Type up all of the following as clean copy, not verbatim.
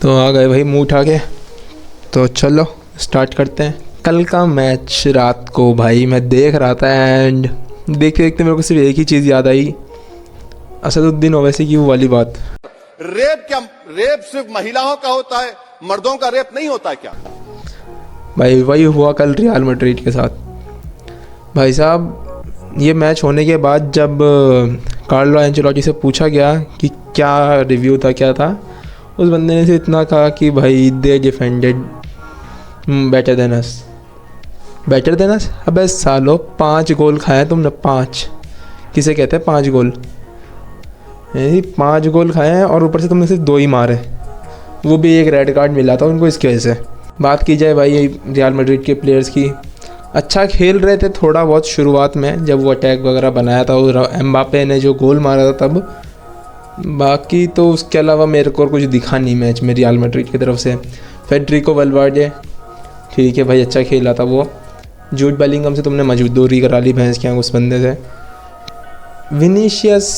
तो आ गए भाई मुँह उठा के। तो चलो स्टार्ट करते हैं। कल का मैच रात को भाई मैं देख रहा था एंड देखते देखते मेरे को सिर्फ एक ही चीज़ याद आई, असदुद्दीन ओवैसी की वो वाली बात। रेप सिर्फ महिलाओं का होता है, मर्दों का रेप नहीं होता है क्या? भाई वही हुआ कल रियल मैड्रिड के साथ। भाई साहब ये मैच होने के बाद जब कार्लो एंचेलोटी से पूछा गया कि क्या रिव्यू था क्या था, उस बंदे ने से इतना कहा कि भाई दे डिफेंडेड बेटर देन अस। अबे सालो 5 गोल खाए तुमने, 5 किसे कहते हैं 5 गोल? 5 गोल खाए हैं और ऊपर से तुमने सिर्फ 2 ही मारे, वो भी एक रेड कार्ड मिला था उनको इसकी वजह से। बात की जाए भाई रियल मैड्रिड के प्लेयर्स की, अच्छा खेल रहे थे थोड़ा बहुत शुरुआत में जब वो अटैक वगैरह बनाया था और एम्बापे ने जो गोल मारा था तब, बाकी तो उसके अलावा मेरे को कुछ दिखा नहीं मैच में रियल मैड्रिड की तरफ से। फेडरिको वल्वार्डे ठीक है भाई अच्छा खेला था वो। जूड बेलिंगम से तुमने मजदूरी करा ली भैंस के उस बंदे से। विनीशियस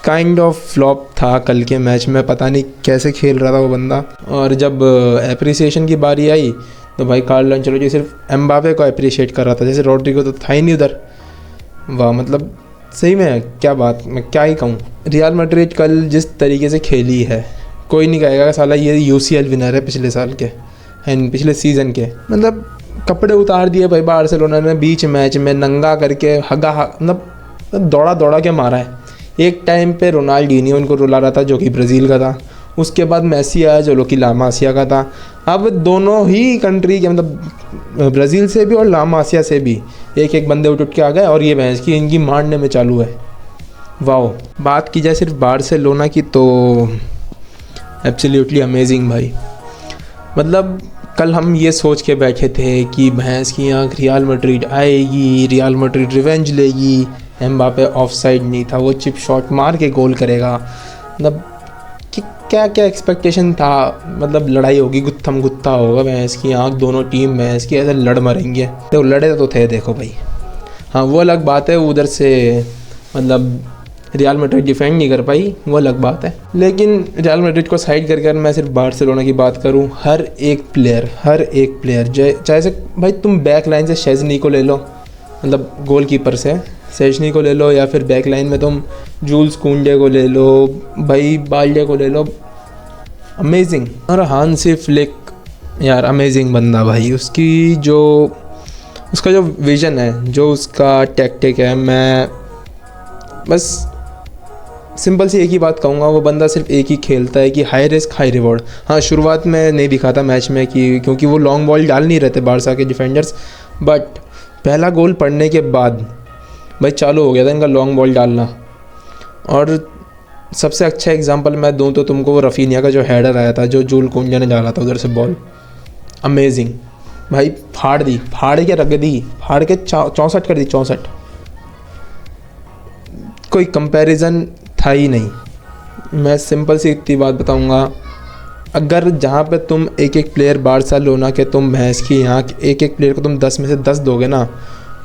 काइंड ऑफ फ्लॉप था कल के मैच में, पता नहीं कैसे खेल रहा था वो बंदा। और जब एप्रिसिएशन की बारी आई तो भाई कार्लो एंचेलोटी सिर्फ एम्बापे को अप्रिशिएट कर रहा था, जैसे रोड्रिगो तो था ही नहीं उधर। वाह मतलब सही में क्या बात, मैं क्या ही कहूँ। रियल मैड्रिड कल जिस तरीके से खेली है कोई नहीं कहेगा साला ये UCL विनर है पिछले साल के एंड पिछले सीज़न के। मतलब कपड़े उतार दिए भाई बार्सिलोना ने बीच मैच में, नंगा करके मतलब दौड़ा के मारा है। एक टाइम पे रोनाल्डीनियो उनको रुला रहा था जो कि ब्राज़ील का था, उसके बाद मेसी आया जो कि ला मासिया का था। अब दोनों ही कंट्री के मतलब ब्राज़ील से भी और ला मासिया से भी एक बंदे उठ के आ गए और ये भैंस की इनकी मारने में चालू है। वाओ। बात की जाए सिर्फ बार्सिलोना की तो एब्सोल्युटली अमेजिंग भाई। मतलब कल हम ये सोच के बैठे थे कि भैंस की आँख रियल मैड्रिड आएगी, रियल मैड्रिड रिवेंज लेगी, एम्बापे ऑफसाइड नहीं था, वो चिप शॉट मार के गोल करेगा। मतलब कि क्या क्या एक्सपेक्टेशन था, मतलब लड़ाई होगी, गुत्थम गुत्था होगा भैंस की आँख, दोनों टीम भैंस की ऐसे लड़ मरेंगे। तो लड़े तो थे देखो भाई। हाँ वो अलग बात है उधर से मतलब रियल मैड्रिड डिफेंड नहीं कर पाई, वो अलग बात है। लेकिन रियल मैड्रिड को साइड कर मैं सिर्फ बार्सिलोना की बात करूँ, हर एक प्लेयर चाहे से भाई तुम बैक लाइन से शेज़नी को ले लो, मतलब गोलकीपर से शेज़नी को ले लो, या फिर बैक लाइन में तुम जूल्स कुंडे को ले लो, भाई बाल्डे को ले लो, अमेजिंग। और हांसी फ्लिक यार अमेजिंग बंदा भाई, उसका जो विज़न है, जो उसका टैक्टिक है, मैं बस सिंपल सी एक ही बात कहूँगा, वो बंदा सिर्फ एक ही खेलता है कि हाई रिस्क हाई रिवॉर्ड। हाँ शुरुआत में नहीं दिखा था मैच में कि क्योंकि वो लॉन्ग बॉल डाल नहीं रहते बारसा के डिफेंडर्स, बट पहला गोल पड़ने के बाद भाई चालू हो गया था इनका लॉन्ग बॉल डालना। और सबसे अच्छा एग्जांपल मैं दूँ तो तुमको वो रफीनिया का जो हेडर आया था जो जूल कुंडे ने डाला था उधर से बॉल, अमेजिंग भाई। फाड़ के रख दी, फाड़ के 64 कर दी, 64। कोई कंपैरिजन था ही नहीं। मैं सिंपल सी इतनी बात बताऊंगा, अगर जहाँ पे तुम एक प्लेयर बार्सिलोना के तुम भैंस की यहाँ एक प्लेयर को तुम 10 में से 10 दोगे ना,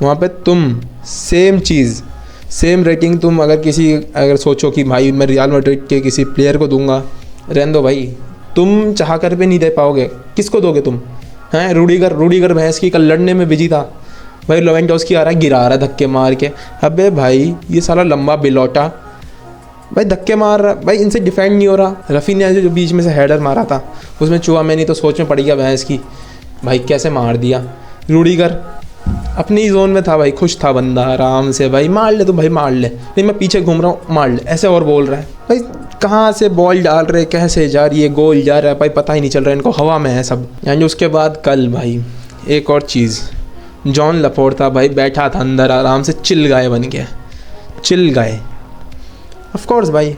वहाँ पे तुम सेम रेटिंग तुम अगर सोचो कि भाई मैं रियल मैड्रिड के किसी प्लेयर को दूंगा, रहने दो भाई, तुम चाह कर भी नहीं दे पाओगे। किसको दोगे तुम? हैं रूडीगर भैंस की कल लड़ने में बिजी था भाई, लेवेंडोव्स्की आ रहा है गिरा रहा है धक्के मार के। अबे भाई ये साला लंबा बिलोटा भाई धक्के मार रहा भाई, इनसे डिफेंड नहीं हो रहा। रफीनिया जो बीच में से हेडर मारा था उसमें चुआमेनी तो सोच में पड़ गया भैंस की, भाई कैसे मार दिया। रूडीगर अपनी ही जोन में था भाई, खुश था बंदा आराम से, भाई मार ले तो भाई मार ले, नहीं मैं पीछे घूम रहा हूँ मार ले, ऐसे और बोल रहा है भाई। कहाँ से बॉल डाल रहे, कैसे जा रही है, गोल जा रहा है भाई, पता ही नहीं चल रहा है इनको, हवा में है सब। यानी उसके बाद कल भाई एक और चीज़, जॉन लपोर्ता भाई बैठा था अंदर आराम से, चिल गाए ऑफ कोर्स भाई।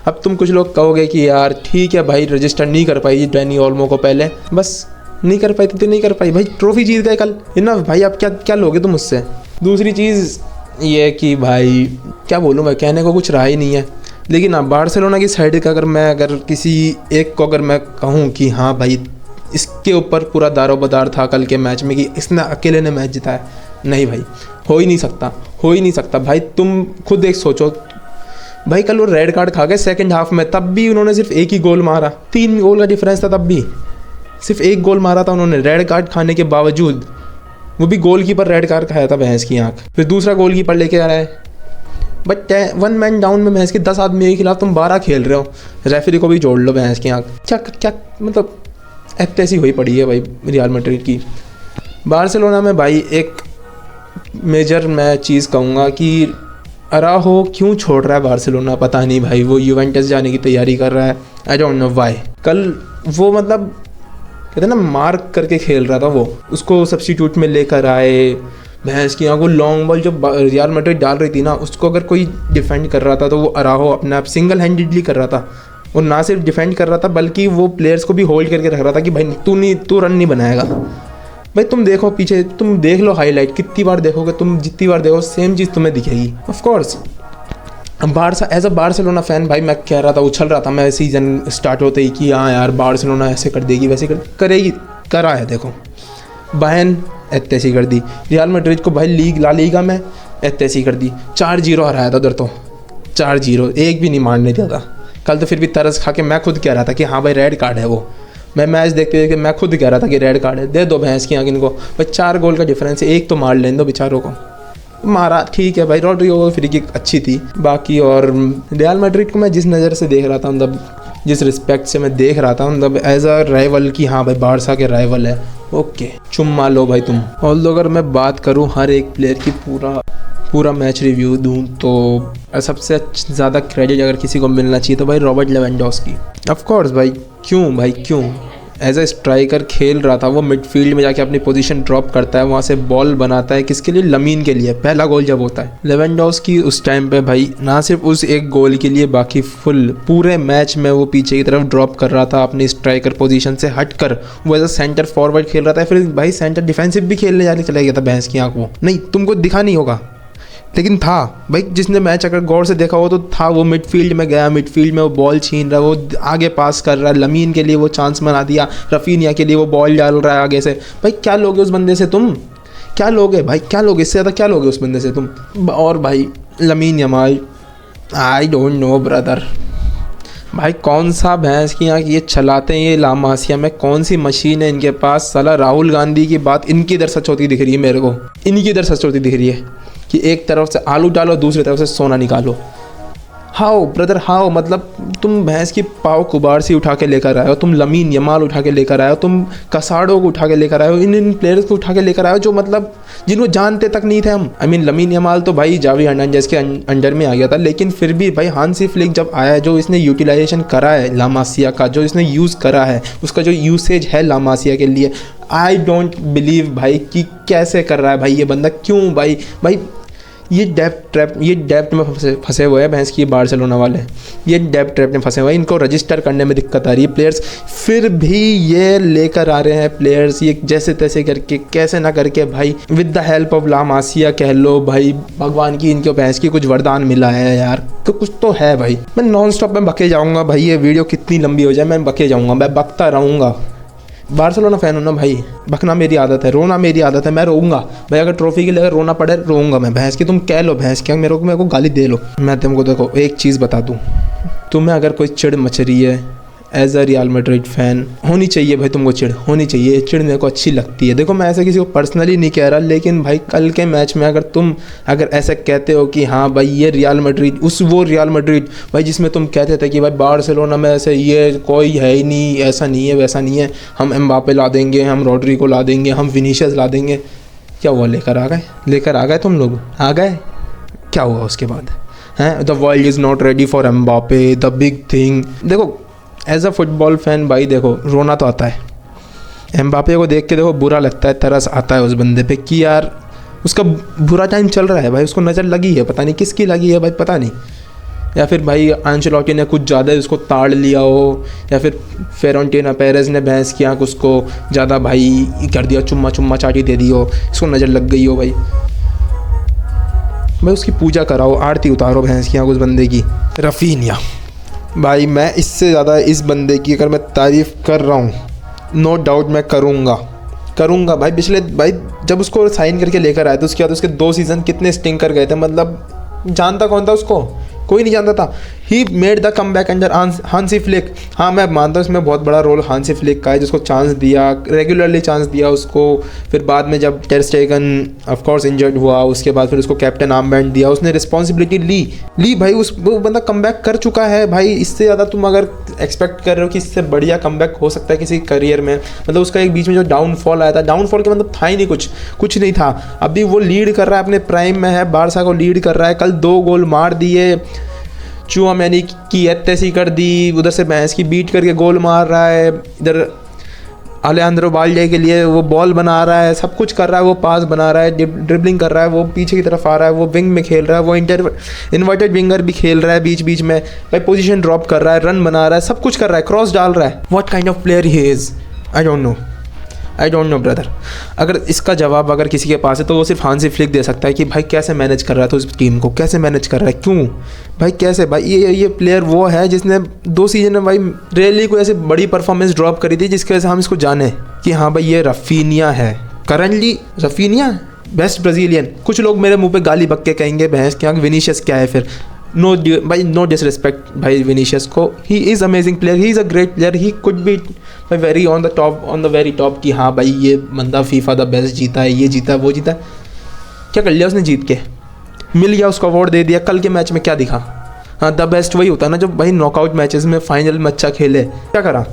अब तुम कुछ लोग कहोगे कि यार ठीक है भाई रजिस्टर नहीं कर पाई डैनी ओल्मो को, पहले बस नहीं कर पाई तो नहीं कर पाई भाई, ट्रॉफी जीत गए कल, इनफ भाई। अब क्या लोगे तुम उससे? दूसरी चीज़ ये कि भाई क्या बोलूँ मैं, कहने को कुछ रहा ही नहीं है। लेकिन अब बार्सिलोना की साइड का अगर किसी एक को अगर मैं कहूँ कि हाँ भाई इसके ऊपर पूरा दारोमदार था कल के मैच में कि इसने अकेले ने मैच जिताया, नहीं भाई हो ही नहीं सकता भाई। तुम खुद एक सोचो भाई कल वो रेड कार्ड खा गए सेकंड हाफ में, तब भी उन्होंने सिर्फ एक ही गोल मारा, 3 गोल का डिफरेंस था, तब भी सिर्फ एक गोल मारा था उन्होंने रेड कार्ड खाने के बावजूद। वो भी गोलकीपर रेड कार्ड खाया था, भैंस की आँख। फिर दूसरा गोलकीपर लेके आ रहा है। बट 1 मैन डाउन में भैंस के 10 आदमी के खिलाफ तुम 12 खेल रहे हो, रेफरी को भी जोड़ लो भैंस की आँख। क्या क्या मतलब ऐसी हुई पड़ी है भाई रियल मैड्रिड की। बार्सिलोना में भाई एक मेजर मैं चीज़ कहूँगा कि अराहो क्यों छोड़ रहा है बार्सिलोना, पता नहीं भाई। वो यूवेंटस जाने की तैयारी कर रहा है, आई डोंट नो व्हाई। कल वो मतलब कहते हैं ना मार्क करके खेल रहा था, वो उसको सब्स्टिट्यूट में लेकर आए। भैंस की आँख वो लॉन्ग बॉल जो रियल मैड्रिड डाल रही थी ना, उसको अगर कोई डिफेंड कर रहा था तो वो अराहो अपने आप सिंगल हैंडेडली कर रहा था। और ना सिर्फ डिफेंड कर रहा था बल्कि वो प्लेयर्स को भी होल्ड करके रख रहा था कि भाई तू रन नहीं बनाएगा। भाई तुम देखो पीछे, तुम देख लो हाईलाइट, कितनी बार देखोगे तुम, जितनी बार देखो सेम चीज़ तुम्हें दिखेगी। Of course Barca as a Barcelona fan भाई मैं कह रहा था, उछल रहा था मैं सीज़न स्टार्ट होते ही कि हाँ यार बार्सिलोना ऐसे कर देगी वैसे करेगी, करा है। देखो बायर्न ऐसी कर दी, रियल मैड्रिड को भाई ला लीगा में ऐसी कर दी, 4-0 हराया था उधर तो, 4-0 एक भी नहीं मारने दिया था। कल तो फिर भी तरस खा के मैं खुद कह रहा था कि हाँ भाई रेड कार्ड है। वो मैं मैच देखते देखते मैं खुद कह रहा था कि रेड कार्ड है, दे दो भैंस की आँख इनको भाई। 4 गोल का डिफरेंस है, एक तो मार लेने दो बेचारों को। मारा ठीक है भाई, रॉड्रिगो को फ्री किक अच्छी थी बाकी। और रियल मैड्रिड को मैं जिस नज़र से देख रहा था, मतलब जिस रिस्पेक्ट से मैं देख रहा था, मतलब एज अ राइवल कि हाँ भाई बारसा के राइवल है, ओके चुम्मा लो भाई तुम। और अगर मैं बात करूँ हर एक प्लेयर की पूरा मैच रिव्यू दूँ तो सबसे ज़्यादा क्रेडिट अगर किसी को मिलना चाहिए तो भाई रॉबर्ट लेवेंडोव्स्की। ऑफ कोर्स भाई, क्यों भाई क्यों, एज अ स्ट्राइकर खेल रहा था वो, मिडफील्ड में जाके अपनी पोजीशन ड्रॉप करता है, वहाँ से बॉल बनाता है, किसके लिए, लमीन के लिए। पहला गोल जब होता है लेवेंडोव्स्की उस टाइम पे भाई ना सिर्फ उस एक गोल के लिए, बाकी पूरे मैच में वो पीछे की तरफ ड्रॉप कर रहा था अपनी स्ट्राइकर पोजीशन से हटकर। वो एज अ सेंटर फॉरवर्ड खेल रहा था, फिर भाई सेंटर डिफेंसिव भी खेलने जाने चला गया था भैंस की आँख। वो नहीं तुमको दिखा नहीं होगा लेकिन था भाई, जिसने मैच अगर गौर से देखा हो तो था। वो मिडफील्ड में गया, मिडफील्ड में वो बॉल छीन रहा है, वो आगे पास कर रहा है, लमीन के लिए वो चांस बना दिया, रफीनिया के लिए वो बॉल डाल रहा है आगे से। भाई क्या लोगे उस बंदे से तुम, क्या लोगे भाई, क्या लोगे इससे ज़्यादा, क्या लोगे उस बंदे से तुम। और भाई lamin Yamal, I don't know brother, भाई कौन सा भैंस की यहाँ ये चलाते हैं ये लामासिया में, कौन सी मशीन है इनके पास। साला राहुल गांधी की बात इनकी इधर सच होती दिख रही है मेरे को, इनकी इधर सच होती दिख रही है कि एक तरफ से आलू डालो दूसरी तरफ से सोना निकालो। हाओ ब्रदर हाओ, मतलब तुम भैंस की पाव कुबार सी उठा के लेकर आए हो, तुम लमीन यमाल उठा के लेकर आए हो, तुम कसाडो को उठा के लेकर आए हो, इन प्लेयर्स को उठा के लेकर आए हो जो मतलब जिनको जानते तक नहीं थे हम। आई मीन लमीन यमाल तो भाई जावी हर्नांडेज़ के अंडर में आ गया था, लेकिन फिर भी भाई हांसी फ्लिक जब आया, जो इसने यूटिलाइजेशन करा है लामासिया का, जो इसने यूज़ करा है, उसका जो यूसेज है लामासिया के लिए, आई डोंट बिलीव भाई कि कैसे कर रहा है भाई ये बंदा। क्यों भाई ये डेप्थ में फंसे हुए हैं भैंस की बार्सिलोना वाले, ये डेप्थ ट्रैप में फंसे हुए हैं, इनको रजिस्टर करने में दिक्कत आ रही है प्लेयर्स, फिर भी ये लेकर आ रहे हैं प्लेयर्स ये जैसे तैसे करके, कैसे ना करके भाई, विद द हेल्प ऑफ ला मासिया कह लो भाई, भगवान की इनके भैंस की कुछ वरदान मिला है यार, तो कुछ तो है भाई। मैं नॉन स्टॉप में बके जाऊँगा भाई, ये वीडियो कितनी लंबी हो जाए मैं बके जाऊँगा, मैं बकता रहूँगा। बार्सिलोना फैन हूँ ना भाई, बकना मेरी आदत है, रोना मेरी आदत है, मैं रोऊंगा भाई, अगर ट्रॉफी के लिए अगर रोना पड़े रोऊंगा मैं। भैंस की तुम कह लो भैंस की, मेरे को गाली दे लो, मैं तुमको देखो एक चीज़ बता दूँ, तुम्हें अगर कोई चिड़ मच रही है as a Real Madrid fan, होनी चाहिए भाई, तुमको चिड़ होनी चाहिए, चिड़ मेरे को अच्छी लगती है। देखो मैं ऐसे किसी को पर्सनली नहीं कह रहा, लेकिन भाई कल के मैच में अगर तुम ऐसे कहते हो कि हाँ भाई ये रियल मैड्रिड, वो रियल मैड्रिड भाई जिसमें तुम कहते थे कि भाई बार्सिलोना में ऐसे ये कोई है ही नहीं, ऐसा नहीं है वैसा नहीं है, हम एम्बापे ला देंगे, हम रॉड्रिगो ला देंगे, हम विनीशियस ला देंगे, क्या हुआ, लेकर आ गए तुम लोग, आ गए, क्या हुआ उसके बाद हैं, the world is not ready for Mbappe, the big thing. देखो एज अ फुटबॉल फैन भाई देखो रोना तो आता है, एम्बापे को देख के देखो बुरा लगता है, तरस आता है उस बंदे पे कि यार उसका बुरा टाइम चल रहा है भाई, उसको नज़र लगी है, पता नहीं किसकी लगी है भाई, पता नहीं, या फिर भाई एंचेलोटी ने कुछ ज़्यादा उसको ताड़ लिया हो, या फिर फ्लोरेंटिनो पेरेज ने भैंस की आँख उसको ज़्यादा भाई कर दिया, चुम्मा चाटी दे दी हो, इसको नज़र लग गई हो भाई उसकी पूजा कराओ, आरती उतारो भैंस की आँख उस बंदे की। रफीनिया भाई मैं इससे ज़्यादा इस बंदे की अगर मैं तारीफ़ कर रहा हूँ, नो डाउट मैं करूँगा भाई। पिछले भाई जब उसको साइन करके लेकर आए थे उसके बाद उसके 2 सीज़न कितने स्टिंकर गए थे, मतलब जानता कौन था उसको, कोई नहीं जानता था। He made the come back under Hansi Flick. हाँ मैं मानता हूँ इसमें बहुत बड़ा रोल हांसी फ्लिक का है, जिसको चांस दिया, रेगुलरली चांस दिया उसको। फिर बाद में जब टर स्टेगन ऑफ कोर्स इंजर्ड हुआ, उसके बाद फिर उसको कैप्टन आर्मबैंड दिया, उसने रिस्पॉन्सिबिलिटी ली भाई। वो बंदा कम बैक कर चुका है भाई। इससे ज़्यादा तुम अगर एक्सपेक्ट कर रहे हो कि इससे बढ़िया कम बैक हो सकता है किसी करियर में, मतलब उसका एक बीच में जो डाउनफॉल आया था, डाउनफॉल के मतलब था ही नहीं, कुछ नहीं था। अभी वो लीड कर रहा है, अपने प्राइम में है, बारसा को लीड कर रहा है। कल 2 गोल मार दिए, चुआमेनी की ऐसी कर दी, उधर से भैंस की बीट करके गोल मार रहा है, इधर अलेहांद्रो बाल्डे के लिए वो बॉल बना रहा है, सब कुछ कर रहा है, वो पास बना रहा है, ड्रिबलिंग कर रहा है, वो पीछे की तरफ आ रहा है, वो विंग में खेल रहा है, वो इन्वर्टेड विंगर भी खेल रहा है बीच बीच में भाई, पोजीशन ड्रॉप कर रहा है, रन बना रहा है, सब कुछ कर रहा है, क्रॉस डाल रहा है। What kind of player he is, I don't know brother. अगर इसका जवाब अगर किसी के पास है तो वो सिर्फ हांसी फ्लिक दे सकता है कि भाई कैसे मैनेज कर रहा है तो इस टीम को, कैसे मैनेज कर रहा है, क्यों भाई, कैसे भाई। ये प्लेयर वो है जिसने 2 सीजन में भाई रियली कोई ऐसी बड़ी परफॉर्मेंस ड्रॉप करी थी जिसकी वजह से हम इसको जाने कि हाँ भाई ये रफीनिया है। Currently Raphinha best Brazilian. कुछ लोग मेरे मुंह पे गाली बक के कहेंगे भैंस क्या विनीशियस क्या है, फिर नो डिसरिस्पेक्ट भाई विनीशियस को, he is amazing player, he is a great player, he could be भाई very on the very top कि हाँ भाई ये बंदा फीफा द बेस्ट जीता है, ये जीता है, वो जीता है। क्या कर लिया उसने जीत के, मिल गया उसको अवार्ड दे दिया। कल के मैच में क्या दिखा, हाँ द बेस्ट वही होता है ना जो भाई नॉकआउट मैचेस में फाइनल में अच्छा खेले। क्या करा,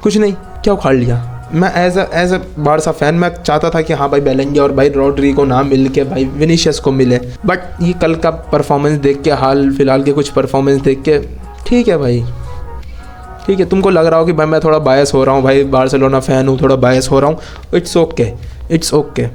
कुछ नहीं, क्या उखाड़ लिया। मैं एज अ बारसा फैन मैं चाहता था कि हाँ भाई बेलेंगे और भाई रॉड्री को ना मिल के भाई विनीशियस को मिले, बट ये कल का परफॉर्मेंस देख के, हाल फिलहाल के कुछ परफॉर्मेंस देख के, ठीक है भाई, ठीक है। तुमको लग रहा हो कि भाई मैं थोड़ा बायस हो रहा हूँ, भाई बार्सिलोना फ़ैन हूँ, थोड़ा बायस हो रहा हूँ, इट्स ओके।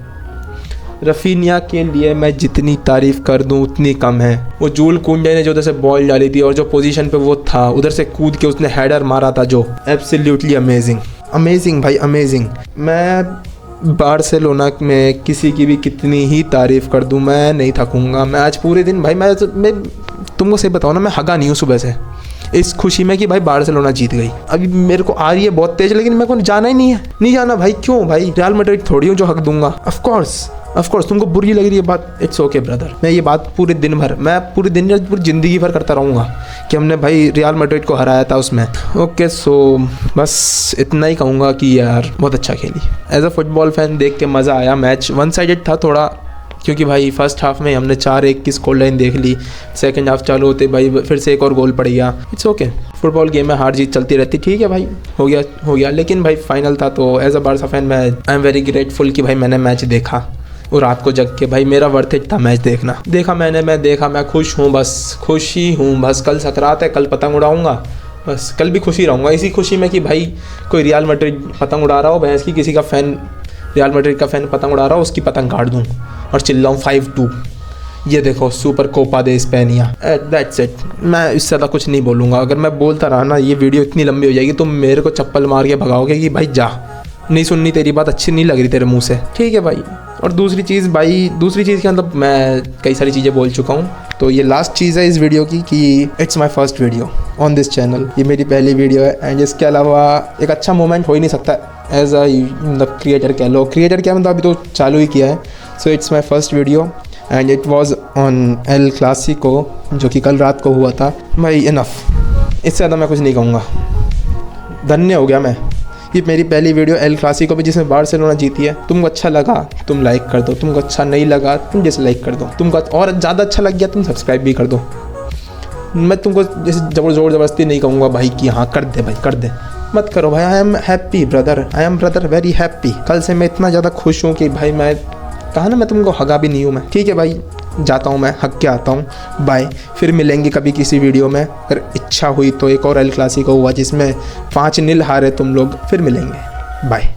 रफीनिया के लिए मैं जितनी तारीफ़ कर दूं उतनी कम है। वो जूल कुंडे ने जो उधर से बॉल डाली थी और जो पोजीशन पे वो था उधर से कूद के उसने हेडर मारा था, जो एब्सोल्युटली अमेजिंग भाई, अमेजिंग। मैं बार्सिलोना में किसी की भी कितनी ही तारीफ़ कर दूं मैं नहीं थकूंगा। मैं आज पूरे दिन भाई मैं तुमको सही बताऊँ ना, मैं हगा नहीं हूँ सुबह से इस खुशी में कि भाई बार्सिलोना जीत गई। अभी मेरे को आ रही है बहुत तेज, लेकिन मेरे को जाना ही नहीं है, नहीं जाना भाई। क्यों भाई, रियल मैड्रिड थोड़ी हूँ जो हक दूंगा। ऑफ कोर्स तुमको बुरी लग रही है बात, इट्स ओके ब्रदर। मैं ये बात पूरी पूरी ज़िंदगी भर करता रहूँगा कि हमने भाई रियल मैड्रिड को हराया था उसमें। ओके सो बस इतना ही कहूँगा कि यार बहुत अच्छा खेली। एज अ फुटबॉल फैन देख के मज़ा आया। मैच 1 साइडेड था थोड़ा, क्योंकि भाई फर्स्ट हाफ में हमने 4-1 की स्कोर लाइन देख ली, सेकंड हाफ चालू होते भाई फिर से एक और गोल पड़ गया। इट्स ओके, फुटबॉल गेम में हार जीत चलती रहती, ठीक है भाई, हो गया। लेकिन भाई फाइनल था तो एज अ बारसा फैन मैं आई एम वेरी ग्रेटफुल कि भाई मैंने मैच देखा और रात को जग के भाई मेरा वर्थ इट था मैच देखना। मैं खुश हूँ, बस खुश ही हूँ बस। कल सकरात है, कल पतंग उड़ाऊँगा, बस कल भी खुशी रहूँगा इसी खुशी में कि भाई कोई रियल मैड्रिड पतंग उड़ा रहा हो, भैंस की किसी का फ़ैन रियल मैड्रिड का फ़ैन पतंग उड़ा रहा हो, उसकी पतंग काट दूँ और चिल्लाऊँ 5-2, ये देखो super Copa de España, that's it. मैं इससे ज़्यादा कुछ नहीं बोलूँगा। अगर मैं बोलता रहा ना ये वीडियो इतनी लंबी हो जाएगी, तुम मेरे को चप्पल मार के भगाओगे कि भाई जा, नहीं सुननी तेरी बात, अच्छी नहीं लग रही तेरे मुंह से, ठीक है भाई। और दूसरी चीज़ के मतलब मैं कई सारी चीज़ें बोल चुका हूँ, तो ये लास्ट चीज़ है इस वीडियो की कि it's my first video on this channel. ये मेरी पहली वीडियो है एंड इसके अलावा एक अच्छा मोमेंट हो ही नहीं सकता एज अ मतलब क्रिएटर कह लो, क्रिएटर क्या मतलब अभी तो चालू ही किया है। So it's my first video and it was on El Clasico जो कि कल रात को हुआ था। भाई इनफ, इससे ज़्यादा मैं कुछ नहीं कहूँगा, धन्य हो गया मैं। ये मेरी पहली वीडियो एल क्लासिको पे जिसमें बार्सिलोना जीती है। तुमको अच्छा लगा तुम लाइक कर दो, तुमको अच्छा नहीं लगा तुम डिसलाइक कर दो, तुमको और ज़्यादा अच्छा लग गया तुम सब्सक्राइब भी कर दो। मैं तुमको जैसे जोर ज़बरदस्ती नहीं कहूँगा भाई कि हाँ कर दे भाई, कर दे, मत करो भाई। I am happy brother, I am brother very happy. कल से मैं इतना ज़्यादा खुश हूँ कि भाई मैं कहा ना मैं तुमको हगा भी नहीं हूँ मैं, ठीक है भाई, जाता हूँ मैं, हक के आता हूँ, बाय। फिर मिलेंगे कभी किसी वीडियो में, अगर इच्छा हुई तो। एक और एल क्लासिको हुआ जिसमें 5-0 हारे तुम लोग, फिर मिलेंगे, बाय।